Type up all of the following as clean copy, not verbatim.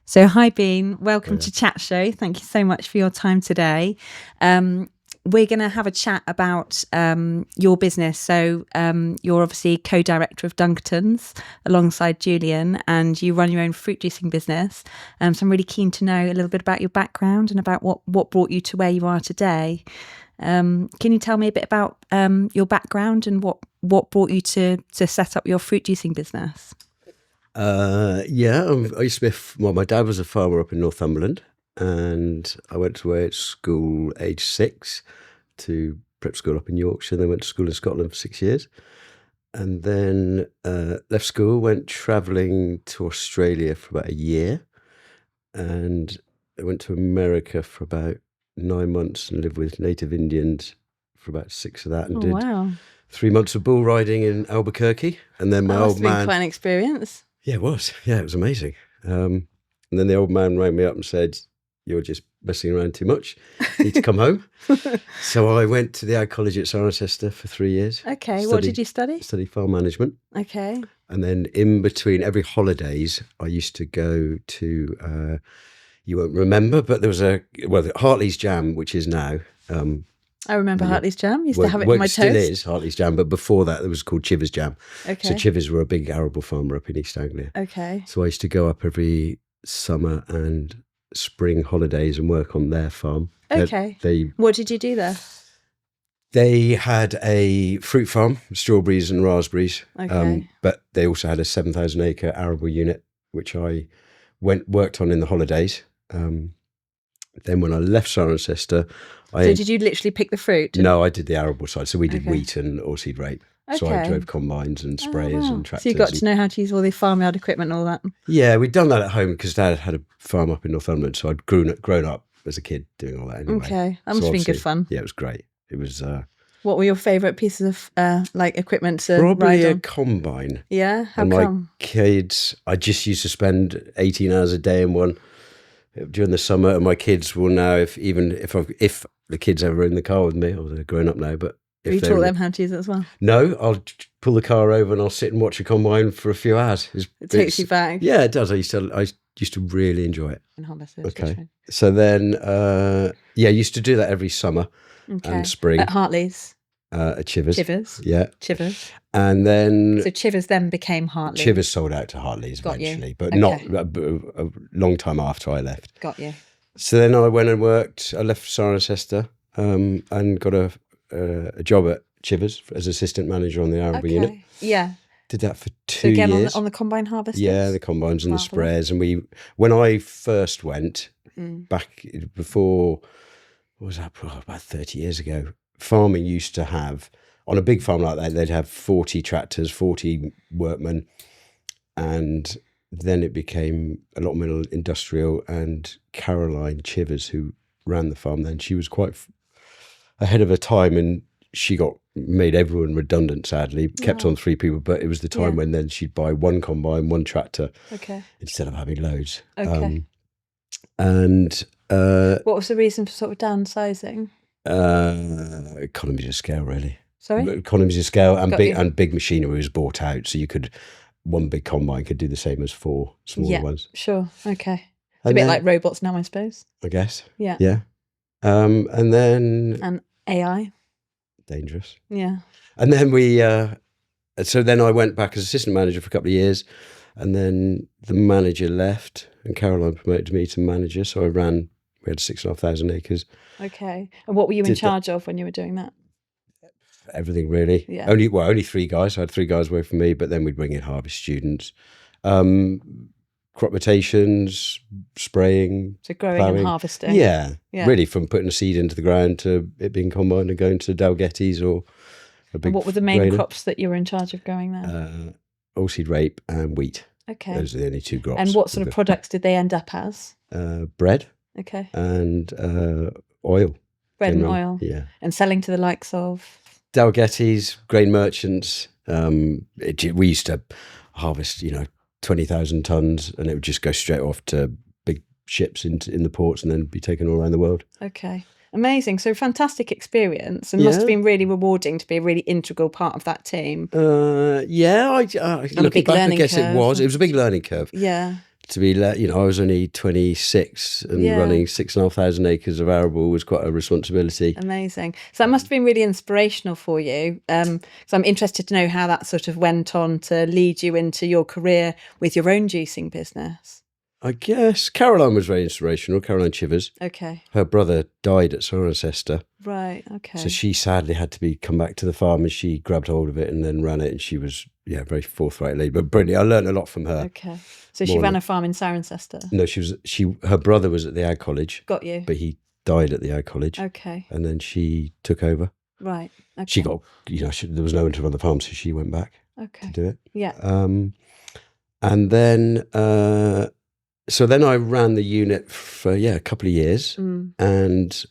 So, hi, Bean. Welcome to Chat Show. Thank you so much for your time today. We're going to have a chat about your business. So, you're obviously co-director of Dunkertons alongside Julian, and you run your own fruit juicing business. So, I'm really keen to know a little bit about your background and about what brought you to where you are today. Can you tell me a bit about your background and what brought you to set up your fruit juicing business? I used to be, my dad was a farmer up in Northumberland, and I went away at school age 6 to prep school up in Yorkshire, then went to school in Scotland for 6 years, and then left school, went travelling to Australia for about a year, and I went to America for about 9 months and lived with native Indians for about 6 of that, and did 3 months of bull riding in Albuquerque, and then my old man... Must have been quite an experience. Yeah, it was. Yeah, it was amazing. And then the old man rang me up and said, "You're just messing around too much. You need to come home." So I went to the Ag College at Cirencester for 3 years. Okay, what did you study? Studied farm management. Okay. And then in between every holidays, I used to go to, you won't remember, but there was Hartley's Jam, which is now... I remember Hartley's Jam. Used to have it in my toast. Still is Hartley's Jam, but before that, it was called Chivers Jam. Okay. So Chivers were a big arable farmer up in East Anglia. Okay. So I used to go up every summer and spring holidays and work on their farm. Okay. What did you do there? They had a fruit farm, strawberries and raspberries. Okay. But they also had a 7,000 acre arable unit, which I worked on in the holidays. Then when I left Cirencester, So did you literally pick the fruit? No, I did the arable side. So we did wheat and oilseed rape. Okay. So I drove combines and sprayers and tractors. So you got to know how to use all the farmyard equipment and all that? Yeah, we'd done that at home because Dad had a farm up in Northumberland. So I'd grown up as a kid doing all that anyway. Okay, that must have been good fun. Yeah, it was great. It was... what were your favourite pieces of equipment to probably ride on? a combine. Yeah? How and come? My kids, I just used to spend 18 hours a day in one during the summer, and my kids will now, if the kids ever in the car with me, or they're grown up now, but if you taught them how to use it as well? No, I'll pull the car over and I'll sit and watch a combine for a few hours. It takes you back. Yeah, it does. I used to really enjoy it. Okay. So then, I used to do that every summer and spring. At Hartley's? At Chivers. Chivers? Yeah. Chivers. And then... So Chivers then became Hartley? Chivers sold out to Hartley's eventually, but not a long time after I left. Got you. So then I went and worked, I left Cirencester and got a job at Chivers as assistant manager on the arable unit. Yeah. Did that for 2 years. So again, on the combine harvesters? Yeah, the combines and the sprayers. And when I first went, back before, what was that, about 30 years ago, farming used to have, on a big farm like that, they'd have 40 tractors, 40 workmen, and then it became a lot more industrial, and Caroline Chivers, who ran the farm then, she was quite ahead of her time, and she made everyone redundant, sadly, kept on 3 people, but it was the time when then she'd buy one combine, one tractor, instead of having loads. Okay. What was the reason for sort of downsizing? Economies of scale, really. Sorry? Economies of scale and big machinery was bought out, so one big combine could do the same as 4 smaller ones. Sure. Okay. It's a bit like robots now, I suppose. I guess. Yeah. Yeah. And then... And AI. Dangerous. Yeah. And then so then I went back as assistant manager for a couple of years, and then the manager left and Caroline promoted me to manager, so we had 6,500 acres. Okay. And what were you in charge of when you were doing that? Everything, really. Yeah. Only 3 guys. I had 3 guys work for me, but then we'd bring in harvest students, crop rotations, spraying, so growing plowing. And harvesting. Yeah, really, from putting a seed into the ground to it being combined and going to Dalgetties or a big. And what were the main crops that you were in charge of growing there? Oilseed rape and wheat. Okay. Those are the only 2 crops. And what sort of products did they end up as? Bread. Okay. And oil. Bread and oil. Yeah. And selling to the likes of? Dalgetties, grain merchants. We used to harvest, 20,000 tons, and it would just go straight off to big ships in the ports and then be taken all around the world. Okay. Amazing. So fantastic experience, and must have been really rewarding to be a really integral part of that team. Looking back, I guess it was. It was a big learning curve. Yeah. to be I was only 26 and running 6,500 acres of arable was quite a responsibility. Amazing. So that must have been really inspirational for you. So I'm interested to know how that sort of went on to lead you into your career with your own juicing business. I guess Caroline was very inspirational, Caroline Chivers. Okay. Her brother died at Cirencester. Right, okay. So she sadly had to come back to the farm, and she grabbed hold of it and then ran it, and she was, very forthright lady, but brilliant. I learned a lot from her. Okay. So she ran a farm in Cirencester? No, her brother was at the Ag College. Got you. But he died at the Ag College. Okay. And then she took over. Right, okay. She got, there was no one to run the farm, so she went back to do it. Yeah. And then... So then I ran the unit for, a couple of years, and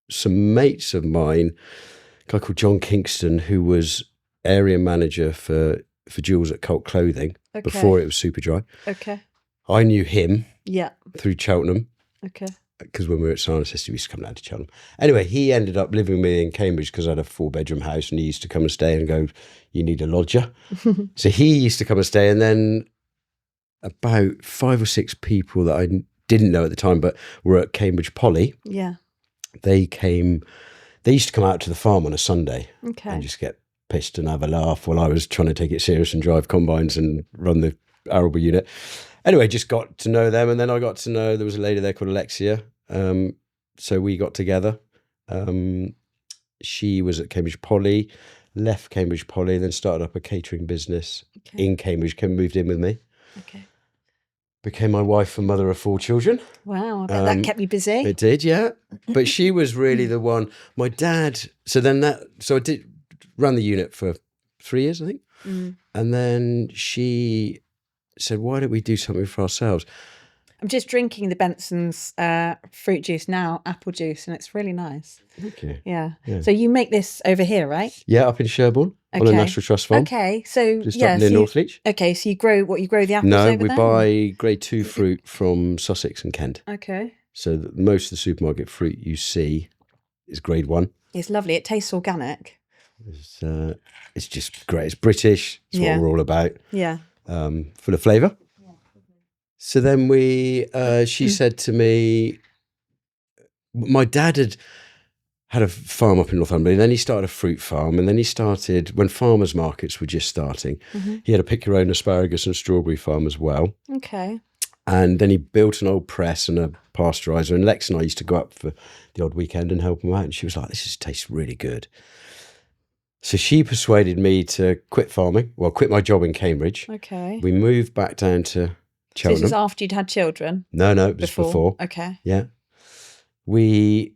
some mates of mine, a guy called John Kingston, who was area manager for Jules at Cult Clothing before it was Superdry. Okay. I knew him through Cheltenham. Okay. Because when we were at Cirencester, we used to come down to Cheltenham. Anyway, he ended up living with me in Cambridge because I had a 4-bedroom house, and he used to come and stay and go, you need a lodger. So he used to come and stay, and then about 5 or 6 people that I didn't know at the time, but were at Cambridge Poly. Yeah. They used to come out to the farm on a Sunday and just get pissed and have a laugh while I was trying to take it serious and drive combines and run the arable unit. Anyway, just got to know them, and then I got to know there was a lady there called Alexia. So we got together. She was at Cambridge Poly, left Cambridge Poly, then started up a catering business in Cambridge, moved in with me. Okay. Became my wife and mother of 4 children. Wow, I bet that kept you busy. It did, yeah. But she was really the one. My dad, so I did run the unit for 3 years, I think. And then she said, why don't we do something for ourselves? I'm just drinking the Bensons fruit juice now, apple juice, and it's really nice. Thank you. Yeah. So you make this over here, right? Yeah, up in Sherborne on a National Trust farm. Okay, so just up near Northleach. Okay, so you grow the apples No, over we there? buy grade 2 fruit from Sussex and Kent. Okay. So most of the supermarket fruit you see is grade 1. It's lovely. It tastes organic. It's just great. It's British. It's what we're all about. Yeah. Full of flavour. So then she said to me, my dad had a farm up in Northumberland, and then he started a fruit farm, and then he started, when farmers markets were just starting, he had a pick your own asparagus and strawberry farm as well. Okay. And then he built an old press and a pasteuriser, and Lex and I used to go up for the odd weekend and help him out, and she was like, this tastes really good. So she persuaded me to quit farming, quit my job in Cambridge. Okay. We moved back down to Cheltenham. So this was after you'd had children? No, it was before. Okay. Yeah.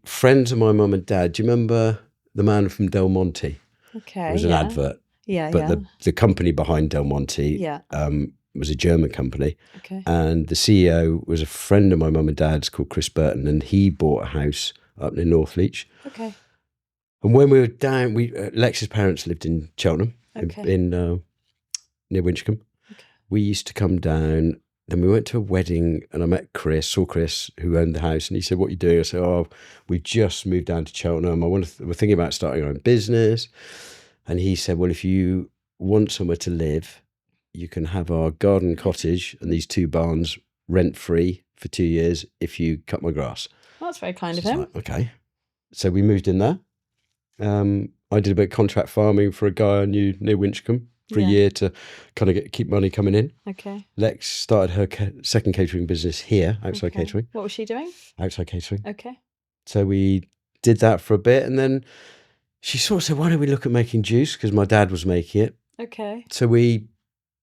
Friends of my mum and dad, do you remember the man from Del Monte? Okay. It was an advert. Yeah, but the company behind Del Monte was a German company. Okay. And the CEO was a friend of my mum and dad's called Chris Burton, and he bought a house up near Northleach. Okay. And when we were down, Lex's parents lived in Cheltenham, in near Winchcombe. Okay. We used to come down. Then we went to a wedding, and I met saw Chris, who owned the house, and he said, what are you doing? I said, we've just moved down to Cheltenham. We're thinking about starting our own business. And he said, well, if you want somewhere to live, you can have our garden cottage and these 2 barns rent-free for 2 years if you cut my grass. Well, that's very kind of him. Okay. So we moved in there. I did a bit of contract farming for a guy I knew near Winchcombe for a year to kind of keep money coming in. Okay. Lex started her second catering business here, outside catering. What was she doing? Outside catering. Okay. So we did that for a bit, and then she sort of said, why don't we look at making juice? Because my dad was making it. Okay. So we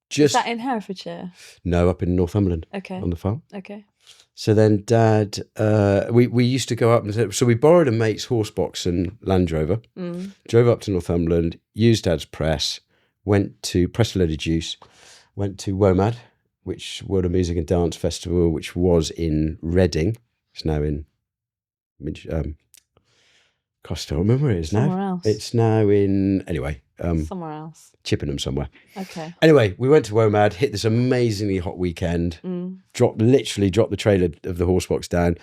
just... Is that in Herefordshire? No, up in Northumberland. Okay. On the farm. Okay. So then Dad, we used to go up, and so we borrowed a mate's horse box and Land Rover, drove up to Northumberland, used Dad's press, went to press a load of juice, went to WOMAD, which World of Music and Dance Festival, which was in Reading. It's now in, gosh, I don't remember where it is now. Somewhere else. It's now in, anyway. Somewhere else. Chippenham somewhere. Okay. Anyway, we went to WOMAD, hit this amazingly hot weekend, literally dropped the trailer of the horse box down,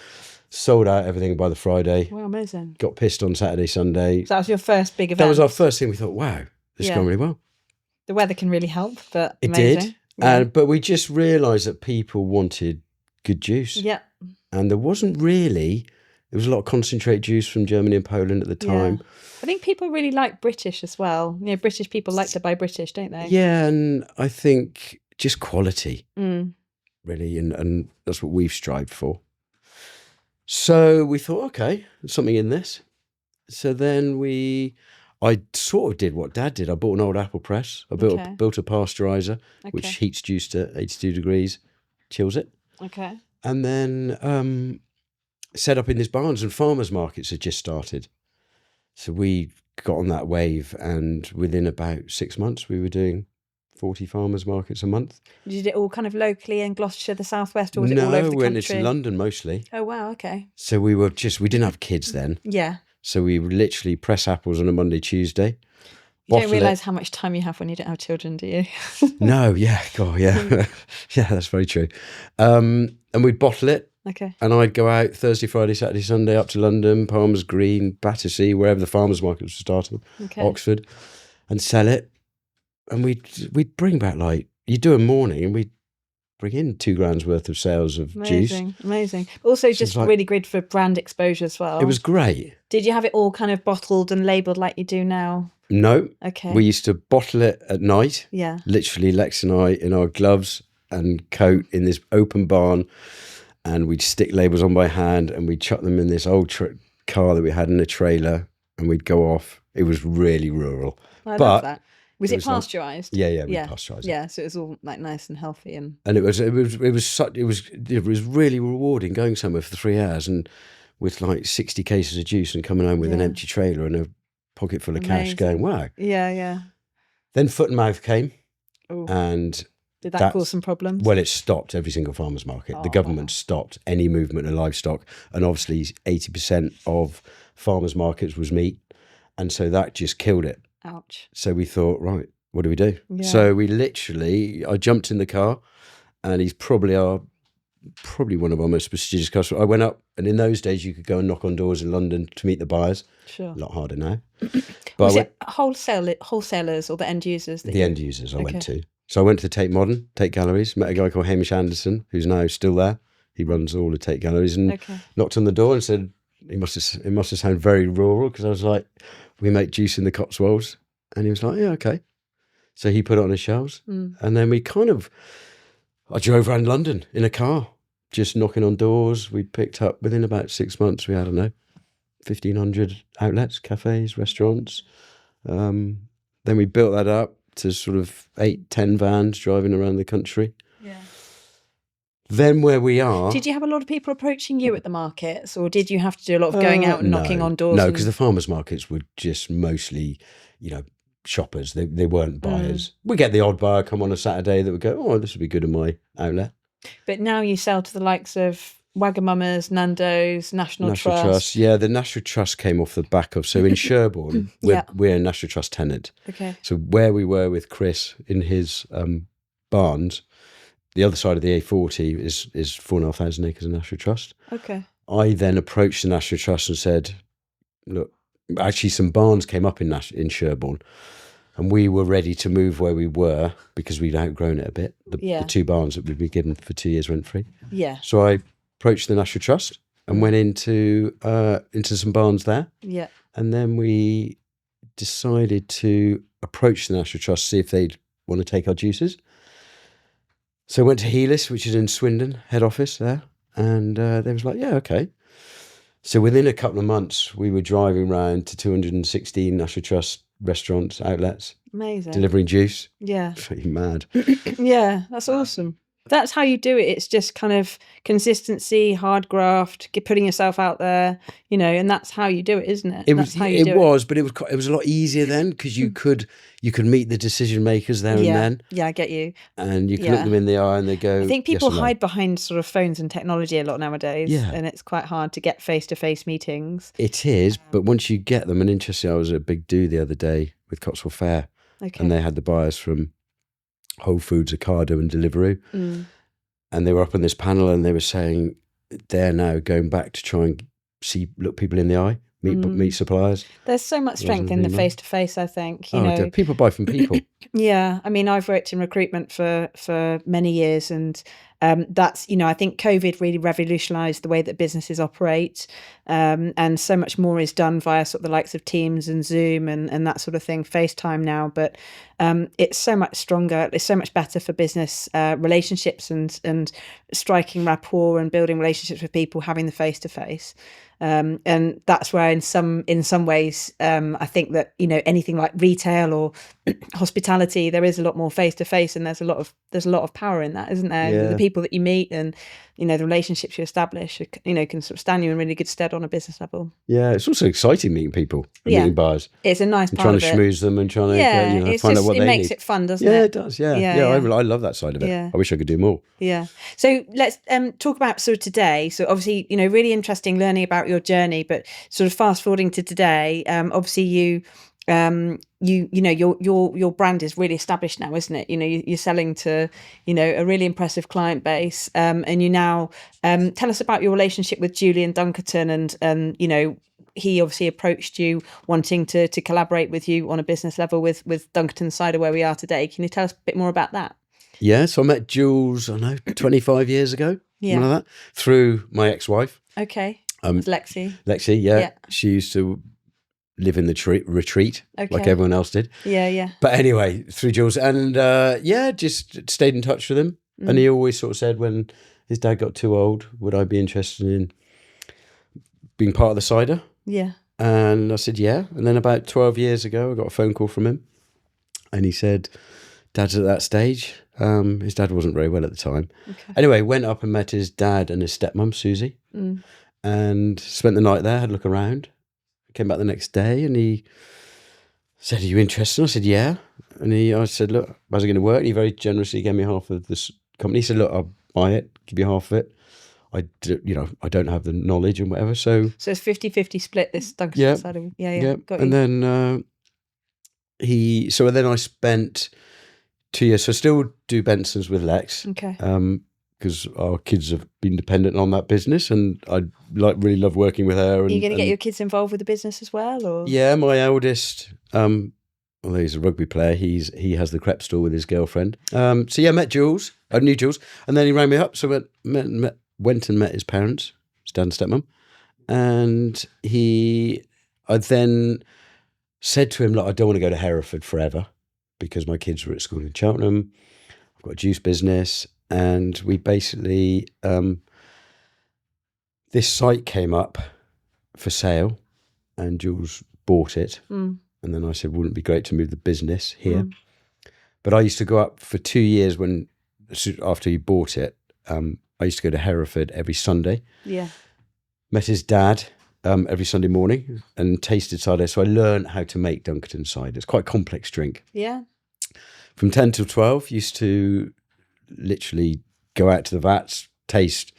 sold out everything by the Friday. Wow, amazing. Got pissed on Saturday, Sunday. So that was your first big event? That was our first thing. We thought, wow, this is going really well. The weather can really help, but it amazing. did. But we just realised that people wanted good juice. Yeah. And there was a lot of concentrate juice from Germany and Poland at the time. Yeah. I think people really like British as well. British people like to buy British, don't they? Yeah, and I think just quality, really, and that's what we've strived for. So we thought, okay, there's something in this. So then I sort of did what Dad did. I bought an old apple press. I built a pasteurizer, which heats juice to 82 degrees, chills it. Okay. And then set up in these barns, and farmers markets had just started. So we got on that wave, and within about 6 months, we were doing 40 farmers markets a month. You did it all kind of locally in Gloucestershire, the southwest, or was it all over the country? No, we went into London mostly. Oh, wow, okay. So we didn't have kids then. Yeah. So we would literally press apples on a Monday, Tuesday. You don't realise how much time you have when you don't have children, do you? No, yeah, God, yeah. Yeah, that's very true. And we'd bottle it. Okay. And I'd go out Thursday, Friday, Saturday, Sunday up to London, Palmer's Green, Battersea, wherever the farmers markets were starting, Oxford, and sell it. And we'd bring back, like, you do a morning and we'd bring in £2,000 worth of sales of juice. Amazing. Also, just really good for brand exposure as well. It was great. Did you have it all kind of bottled and labelled like you do now? No. Okay. We used to bottle it at night. Yeah. Literally, Lex and I in our gloves and coat in this open barn, and we'd stick labels on by hand, and we'd chuck them in this old car that we had in a trailer, and we'd go off. It was really rural. I love that. Was it pasteurised? Yeah, we pasteurised it. Yeah, so it was all like nice and healthy, and it was really rewarding going somewhere for 3 hours and with like 60 cases of juice and coming home with an empty trailer and a pocket full of cash, going, wow. Yeah. Then foot and mouth came. Ooh. And did that cause some problems? Well, it stopped every single farmer's market. The government stopped any movement of livestock, and obviously 80% of farmers markets was meat, and so that just killed it. Ouch. So we thought, right, what do we do? Yeah. So I jumped in the car, and he's probably one of our most prestigious customers. I went up, and in those days you could go and knock on doors in London to meet the buyers. Sure. A lot harder now. But was it wholesalers or the end users? The end users I went to. So I went to the Tate Modern, Tate Galleries, met a guy called Hamish Anderson, who's now still there. He runs all the Tate Galleries, and knocked on the door and said, it must have sounded very rural, because I was like, we make juice in the Cotswolds. And he was like, yeah, okay. So he put it on his shelves. And then I drove around London in a car, just knocking on doors. We picked up, within about 6 months, we had, 1,500 outlets, cafes, restaurants. Then we built that up to sort of 8-10 vans driving around the country. Yeah. Then where we are... Did you have a lot of people approaching you at the markets, or did you have to do a lot of going out and knocking on doors? No, because the farmers' markets were just mostly, shoppers. They weren't buyers. We get the odd buyer come on a Saturday that would go, oh, this would be good in my outlet. But now you sell to the likes of Wagamama's, Nando's, National Trust. Yeah, the National Trust came off the back of... So in Sherborne, we're a National Trust tenant. Okay. So where we were with Chris in his barns... The other side of the A40 is 4,500 acres of National Trust. Okay. I then approached the National Trust and said, look, actually some barns came up in Sherborne, and we were ready to move where we were because we'd outgrown it a bit. The 2 barns that we'd been given for 2 years rent free. Yeah. So I approached the National Trust and went into some barns there. Yeah. And then we decided to approach the National Trust, see if they'd want to take our juices. So I went to Helis, which is in Swindon, head office there, and they was like, yeah, okay. So within a couple of months, we were driving around to 216 National Trust restaurants, outlets. Amazing. Delivering juice. Yeah. Pretty mad. Yeah, that's awesome. That's how you do it. It's just kind of consistency, hard graft, putting yourself out there, and that's how you do it, isn't it? It was, but it was a lot easier then, because you could meet the decision makers there and then. Yeah, I get you. And you can look them in the eye and they go, I think people hide behind sort of phones and technology a lot nowadays. Yeah. And it's quite hard to get face-to-face meetings. It is, but once you get them, and interesting, I was at a big do the other day with Cotswold Fair, and they had the buyers from Whole Foods, Ocado and Deliveroo. And they were up on this panel and they were saying they're now going back to try and look people in the eye, meet suppliers. There's so much strength in the face-to-face, I think. You know, people buy from people. Yeah, I mean, I've worked in recruitment for many years, and that's, you know, I think COVID really revolutionised the way that businesses operate, and so much more is done via sort of the likes of Teams and Zoom and that sort of thing, FaceTime now. But it's so much stronger. It's so much better for business relationships and striking rapport and building relationships with people, having the face-to-face. And that's where in some ways I think that, you know, anything like retail or hospitality, there is a lot more face to face, and there's a lot of power in that, isn't there? Yeah. The people that you meet and, you know, the relationships you establish, you know, can sort of stand you in really good stead on a business level. Yeah, it's also exciting meeting people and meeting buyers. It's a nice and part of it. Trying to schmooze them and trying to find out what they need. It makes it fun, doesn't it? Yeah, it does. Yeah. I love that side of it. Yeah. I wish I could do more. Yeah. So let's talk about sort of today. So obviously, you know, really interesting learning about your journey, but sort of fast forwarding to today, obviously you know, your brand is really established now, isn't it? You know, you're selling to, you know, a really impressive client base, and you now tell us about your relationship with Julian Dunkerton, and you know, he obviously approached you wanting to collaborate with you on a business level with Dunkertons Cider, where we are today. Can you tell us a bit more about that? Yeah, so I met Jules, 25 years ago, something like that, through my ex-wife. Okay. Lexi. Lexi, yeah. She used to live in the retreat, like everyone else did. Yeah. But anyway, through Jules, and just stayed in touch with him. And he always sort of said when his dad got too old, would I be interested in being part of the cider? Yeah. And I said, yeah. And then about 12 years ago, I got a phone call from him. And he said, Dad's at that stage. His dad wasn't very well at the time. Okay. Anyway, went up and met his dad and his stepmom, Susie, and spent the night there, had a look around. Came back the next day and he said, are you interested? I said, yeah. And I said, look, how's it going to work? And he very generously gave me half of this company. He said, look, I'll buy it, give you half of it. I don't have the knowledge and whatever. So it's 50-50 split, this Dunkertons Cider. Yeah. Got and you. then then I spent 2 years. So I still do Bensons with Lex. Okay. Because our kids have been dependent on that business, and I really love working with her. And, are you going to get your kids involved with the business as well, or? Yeah, my eldest, although he's a rugby player, he has the crepe store with his girlfriend. I met Jules. I knew Jules, and then he rang me up. So went and met his parents, his dad and stepmom, and I then said to him, look, I don't want to go to Hereford forever because my kids were at school in Cheltenham. I've got a juice business. And we basically, this site came up for sale and Jules bought it. And then I said, wouldn't it be great to move the business here? But I used to go up for 2 years after he bought it. I used to go to Hereford every Sunday. Yeah. Met his dad every Sunday morning and tasted cider. So I learned how to make Dunkertons cider. It's quite a complex drink. Yeah. From 10 till 12, used to literally go out to the vats, taste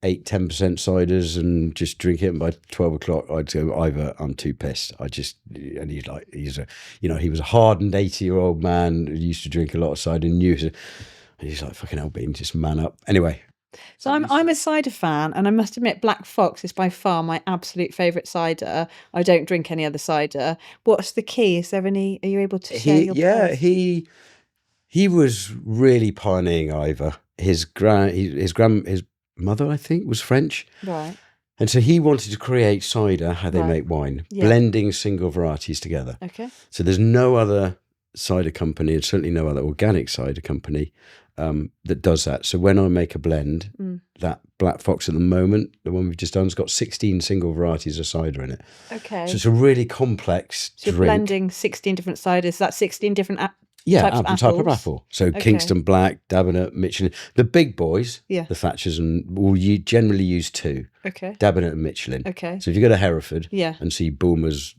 8-10% ciders and just drink it, and by 12 o'clock I'd go, Ivor, I'm too pissed. And he was a hardened 80-year-old man who used to drink a lot of cider and he's like, fucking hell, Bean, just man up. Anyway. So I'm a cider fan, and I must admit Black Fox is by far my absolute favourite cider. I don't drink any other cider. What's the key? Are you able to share your pearls? He was really pioneering Ivor. His mother, I think, was French. Right. And so he wanted to create cider, how they make wine, blending single varieties together. Okay. So there's no other cider company, and certainly no other organic cider company that does that. So when I make a blend, that Black Fox at the moment, the one we've just done, has got 16 single varieties of cider in it. Okay. So it's a really complex drink. You're blending 16 different ciders. That's 16 different type of apple. So Kingston Black, Dabinet, Michelin. The big boys, the Thatchers, will generally use 2. Okay. Dabinet and Michelin. Okay. So if you go to Hereford and see Bulmer's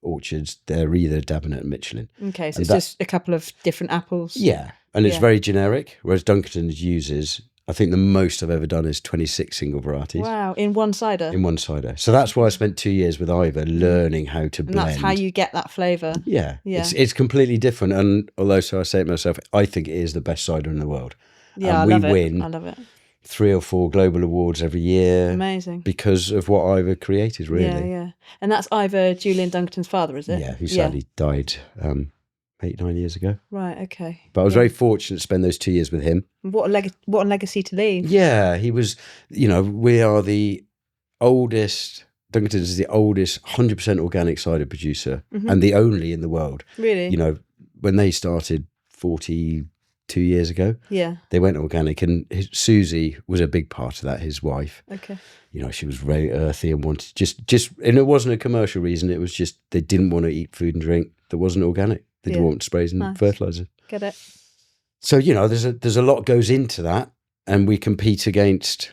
orchards, they're either Dabinet and Michelin. Okay, so it's just a couple of different apples. Yeah, and it's very generic, whereas Dunkertons uses, I think the most I've ever done is 26 single varieties. Wow, in one cider? In one cider. So that's why I spent 2 years with Ivor learning how to blend. And that's how you get that flavour. Yeah. It's completely different. And although, so I say it myself, I think it is the best cider in the world. Yeah, I love it. I love it. 3 or 4 global awards every year. Amazing. Because of what I've created, really. Yeah, yeah. And that's Ivor Julian Dunkerton's father, is it? Yeah, who sadly died 8-9 years ago. Right, okay. But I was very fortunate to spend those 2 years with him. What a legacy to leave. Yeah, he was, we are the oldest, Dunkertons is the oldest 100% organic cider producer and the only in the world. Really? When they started 42 years ago, they went organic, and Susie was a big part of that, his wife. Okay. She was very earthy and wanted just, and it wasn't a commercial reason, it was just they didn't want to eat food and drink that wasn't organic. They didn't want sprays and fertilizer. Get it. So, there's a lot goes into that, and we compete against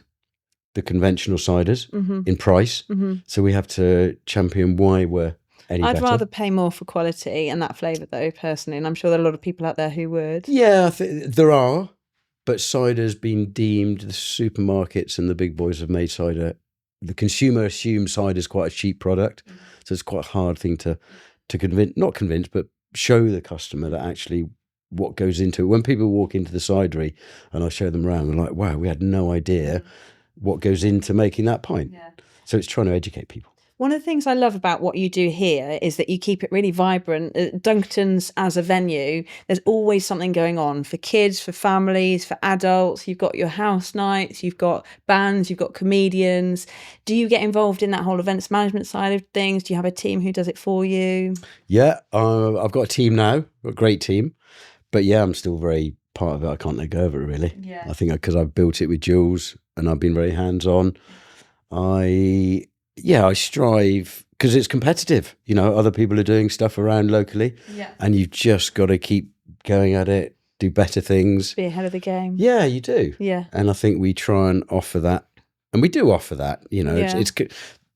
the conventional ciders in price. So we have to champion why we're any I'd better. rather pay more for quality and that flavour, though, personally, and I'm sure there are a lot of people out there who would. Yeah, there are, but cider's been deemed, the supermarkets and the big boys have made cider. The consumer assumes cider's quite a cheap product, so it's quite a hard thing to not convince, but show the customer that actually what goes into it. When people walk into the cidery and I show them around, they're like, wow, we had no idea what goes into making that pint. Yeah. So it's trying to educate people. One of the things I love about what you do here is that you keep it really vibrant. Dunkertons as a venue, there's always something going on for kids, for families, for adults. You've got your house nights, you've got bands, you've got comedians. Do you get involved in that whole events management side of things? Do you have a team who does it for you? Yeah, I've got a team now, a great team. But yeah, I'm still very part of it. I can't let go of it, really. Yeah. I think because I've built it with Jules and I've been very hands-on. I strive, because it's competitive. Other people are doing stuff around locally, and you've just got to keep going at it, do better things. Be ahead of the game. Yeah, you do. Yeah. And I think we try and offer that, and we do offer that. It's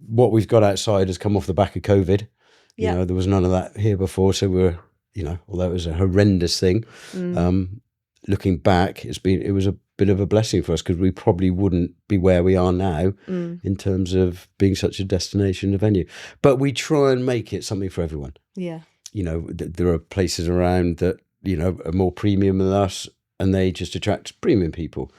what we've got outside has come off the back of COVID. There was none of that here before, so we're, although it was a horrendous thing, looking back, it was a bit of a blessing for us, because we probably wouldn't be where we are now in terms of being such a destination, a venue. But we try and make it something for everyone. Yeah. There are places around that, are more premium than us, and they just attract premium people.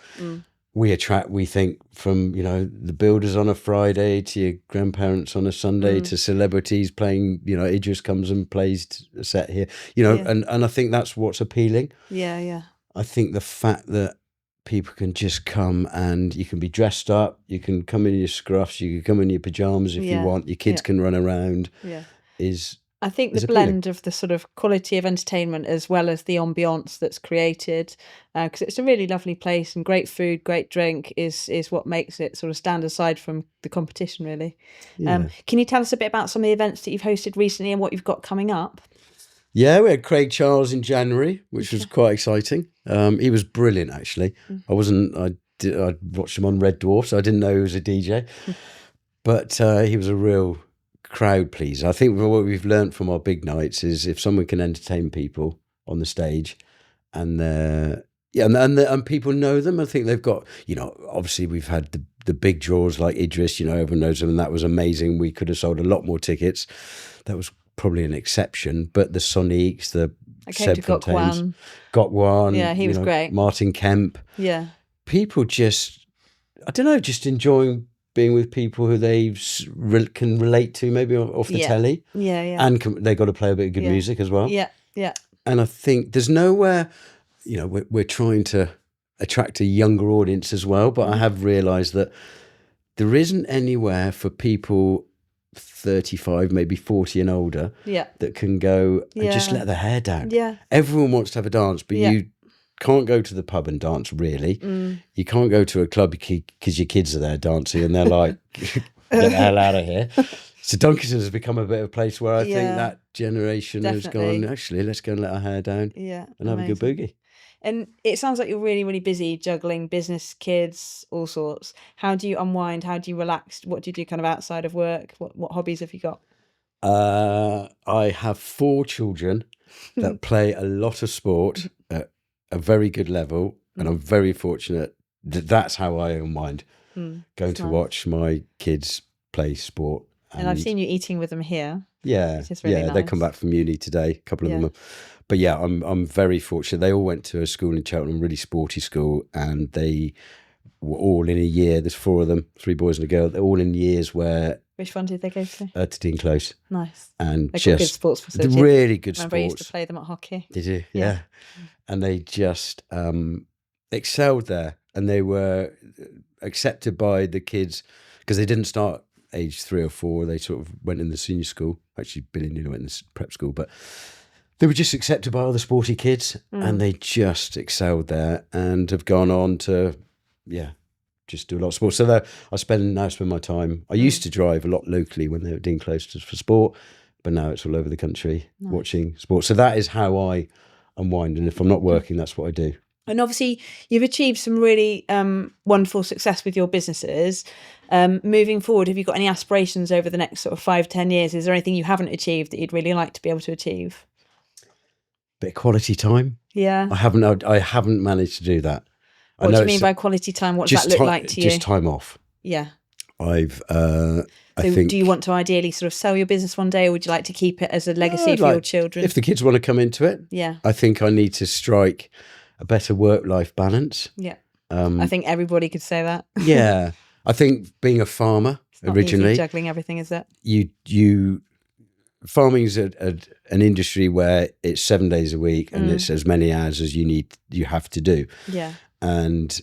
We think, from, the builders on a Friday to your grandparents on a Sunday to celebrities playing, Idris comes and plays a set here, and I think that's what's appealing. Yeah, yeah. I think the fact that people can just come and you can be dressed up, you can come in your scruffs, you can come in your pajamas if you want, your kids can run around. Yeah. I think the blend of the sort of quality of entertainment as well as the ambiance that's created, because it's a really lovely place, and great food, great drink is what makes it sort of stand aside from the competition, really. Yeah. Can you tell us a bit about some of the events that you've hosted recently and what you've got coming up? Yeah, we had Craig Charles in January, which was quite exciting. He was brilliant, actually. I watched him on Red Dwarf, so I didn't know he was a DJ. But he was a real crowd pleaser. I think what we've learned from our big nights is if someone can entertain people on the stage, and and people know them. I think they've got, obviously we've had the big draws like Idris, everyone knows him, and that was amazing. We could have sold a lot more tickets. That was probably an exception, but the Soniques, the Seb Fontaines, Gokwan, yeah, he was great. Martin Kemp, yeah, people just, I don't know, just enjoying being with people who they can relate to, maybe off the telly, and they got to play a bit of good music as well. Yeah, yeah. And I think there's nowhere, we're trying to attract a younger audience as well, but I have realised that there isn't anywhere for people 35, maybe 40 and older, that can go and just let their hair down. Yeah. Everyone wants to have a dance, but you can't go to the pub and dance, really. You can't go to a club because your kids are there dancing and they're like, get the hell out of here. So Dunkertons has become a bit of a place where I think that generation has gone, actually, let's go and let our hair down and have a good boogie. And it sounds like you're really, really busy juggling business, kids, all sorts. How do you unwind? How do you relax? What do you do kind of outside of work? What hobbies have you got? I have 4 children that play a lot of sport at a very good level. And I'm very fortunate that that's how I unwind. Going to watch my kids play sport. And I've seen you eating with them here. Yeah, really nice. They come back from uni today, a couple of them. But I'm very fortunate. They all went to a school in Cheltenham, really sporty school, and they were all in a year. There's 4 of them, 3 boys and a girl. They're all in years where. Which one did they go to? To Dean Close. Nice. And They've got good sports facilities. Really good Remember sports. I used to play them at hockey. Did you? Yeah. And they just excelled there, and they were accepted by the kids because they didn't start age 3 or 4. They sort of went in the senior school. Actually, Billy and Nina went in the prep school, but they were just accepted by all the sporty kids, and they just excelled there and have gone on to, just do a lot of sports. So I spend my time. I used to drive a lot locally when they were Dean Close for sport, but now it's all over the country watching sports. So that is how I unwind. And if I'm not working, that's what I do. And obviously, you've achieved some really wonderful success with your businesses. Moving forward, have you got any aspirations over the next sort of 5-10 years? Is there anything you haven't achieved that you'd really like to be able to achieve? Bit of quality time. Yeah. I haven't managed to do that. What do you mean by quality time? What does that look like to you? Just time off. Yeah. I think. Do you want to ideally sort of sell your business one day, or would you like to keep it as a legacy for your children? If the kids want to come into it, I think I need to strike a better work-life balance. Yeah. I think everybody could say that. Yeah. I think being a farmer it's not originally, easy juggling everything, is it? Farming is an industry where it's 7 days a week and it's as many hours as you have to do. Yeah. And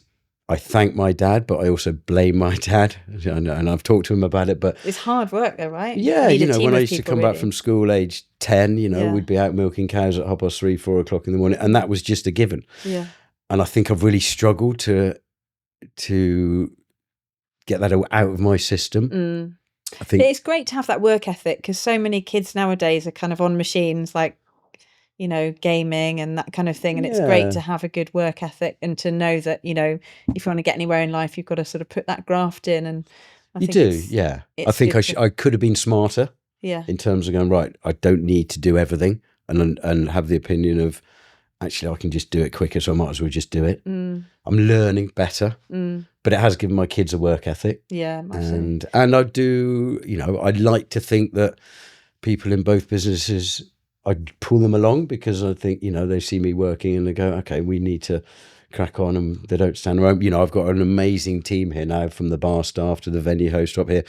I thank my dad, but I also blame my dad, and I've talked to him about it. But it's hard work, though, right? Yeah, when I used to come back from school, age 10, we'd be out milking cows at 3:30, 4 o'clock in the morning, and that was just a given. Yeah. And I think I've really struggled to get that out of my system. I think it's great to have that work ethic because so many kids nowadays are kind of on machines, like gaming and that kind of thing. And it's great to have a good work ethic and to know that, if you want to get anywhere in life, you've got to sort of put that graft in. And I think I could have been smarter in terms of going, right, I don't need to do everything and have the opinion of, actually, I can just do it quicker, so I might as well just do it. I'm learning better, but it has given my kids a work ethic. Yeah, and I do, I'd like to think that people in both businesses, I'd pull them along because I think, they see me working and they go, okay, we need to crack on, and they don't stand around. I've got an amazing team here now, from the bar staff to the venue host up here,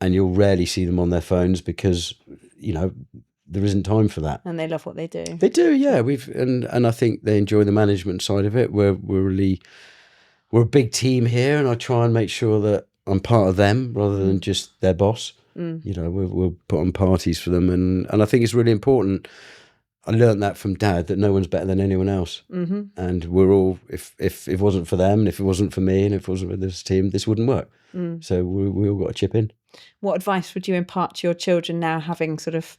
and you'll rarely see them on their phones because, there isn't time for that. And they love what they do. They do, yeah. And I think they enjoy the management side of it. We're a big team here, and I try and make sure that I'm part of them rather than just their boss. We'll put on parties for them, and I think it's really important. I learned that from Dad, that no one's better than anyone else, and we're all. If it wasn't for them, and if it wasn't for me, and if it wasn't for this team, this wouldn't work. So we all got to chip in. What advice would you impart to your children now, having sort of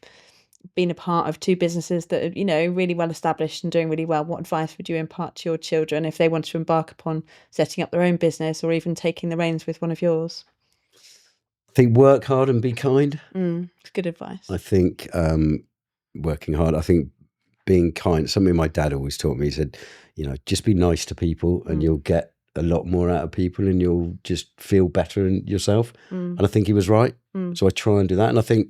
been a part of 2 businesses that are, really well established and doing really well? What advice would you impart to your children if they want to embark upon setting up their own business or even taking the reins with one of yours? I think work hard and be kind. It's good advice. I think working hard. I think being kind. Something my dad always taught me. He said, just be nice to people and you'll get a lot more out of people and you'll just feel better in yourself. And I think he was right. So I try and do that. And I think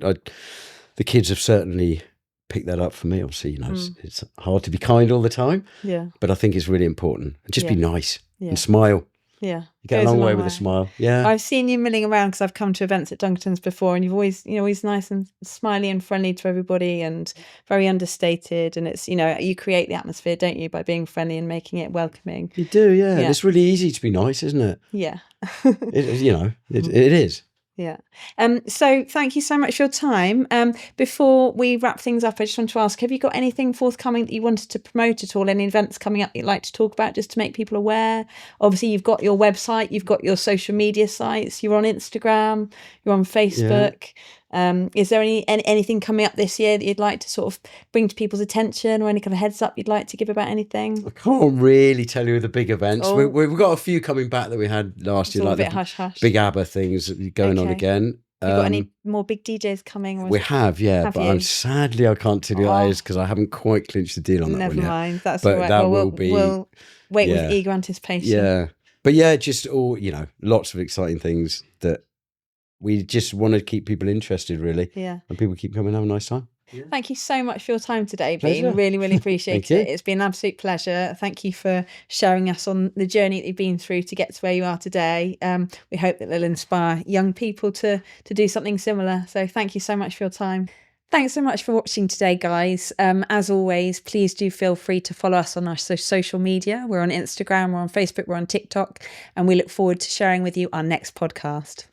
the kids have certainly picked that up for me. Obviously, it's hard to be kind all the time. Yeah. But I think it's really important. And just be nice and smile. Yeah. You get a long way with a smile. Yeah. I've seen you milling around because I've come to events at Dunkertons before, and you've always nice and smiley and friendly to everybody and very understated. And it's, you create the atmosphere, don't you, by being friendly and making it welcoming. You do, yeah. And it's really easy to be nice, isn't it? Yeah. It is. Yeah. So thank you so much for your time. Before we wrap things up, I just want to ask, have you got anything forthcoming that you wanted to promote at all? Any events coming up that you'd like to talk about just to make people aware? Obviously, you've got your website, you've got your social media sites, you're on Instagram, you're on Facebook. Is there anything coming up this year that you'd like to sort of bring to people's attention, or any kind of heads up you'd like to give about anything? I can't really tell you the big events. We've got a few coming back that we had last year, like the hush-hush. Big ABBA things going on again. Have you got any more big DJs coming? We have, but sadly I can't tell you that is because I haven't quite clinched the deal on that one yet. Never mind, that's but all right. That will be. We'll wait with eager anticipation. Yeah, but just all lots of exciting things that we just want to keep people interested, really. Yeah. And people keep coming and have a nice time. Thank you so much for your time today, Pleasure. Bean. Really, really appreciate you. it. It's been an absolute pleasure. Thank you for showing us on the journey that you've been through to get to where you are today. We hope that it'll inspire young people to do something similar. So thank you so much for your time. Thanks so much for watching today, guys. As always, please do feel free to follow us on our social media. We're on Instagram, we're on Facebook, we're on TikTok, and we look forward to sharing with you our next podcast.